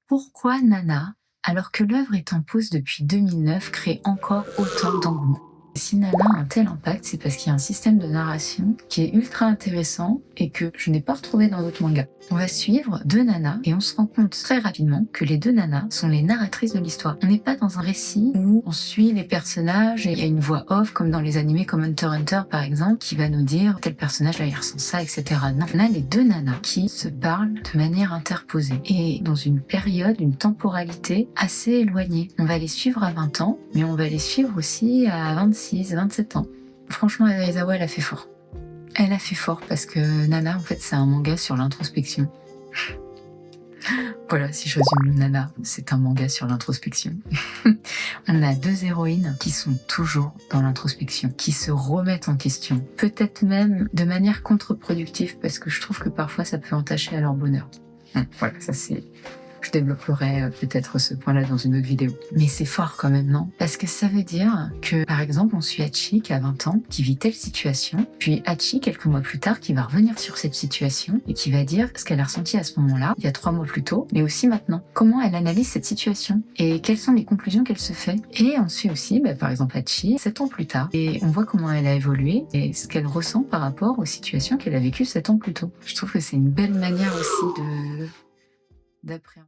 Pourquoi Nana, alors que l'œuvre est en pause depuis 2009, crée encore autant d'engouement? Si Nana a un tel impact, c'est parce qu'il y a un système de narration qui est ultra intéressant et que je n'ai pas retrouvé dans d'autres mangas. On va suivre deux nanas et on se rend compte très rapidement que les deux nanas sont les narratrices de l'histoire. On n'est pas dans un récit où on suit les personnages et il y a une voix off comme dans les animés comme Hunter x Hunter par exemple qui va nous dire tel personnage là il ressent ça, etc. Non, on a les deux nanas qui se parlent de manière interposée et dans une période, une temporalité assez éloignée. On va les suivre à 20 ans, mais on va les suivre aussi à 26, 27 ans. Franchement, Aizawa, elle a fait fort. Elle a fait fort parce que Nana, en fait, c'est un manga sur l'introspection. Voilà, si je résume Nana, c'est un manga sur l'introspection. On a deux héroïnes qui sont toujours dans l'introspection, qui se remettent en question. Peut-être même de manière contre-productive parce que je trouve que parfois ça peut entacher à leur bonheur. Voilà, ça c'est... Je développerai peut-être ce point-là dans une autre vidéo. Mais c'est fort quand même, non? Parce que ça veut dire que, par exemple, on suit Hachi qui a 20 ans, qui vit telle situation, puis Hachi, quelques mois plus tard, qui va revenir sur cette situation et qui va dire ce qu'elle a ressenti à ce moment-là, il y a 3 mois plus tôt, mais aussi maintenant. Comment elle analyse cette situation et quelles sont les conclusions qu'elle se fait. Et on suit aussi, par exemple, Hachi, 7 ans plus tard. Et on voit comment elle a évolué et ce qu'elle ressent par rapport aux situations qu'elle a vécues 7 ans plus tôt. Je trouve que c'est une belle manière aussi d'appréhender.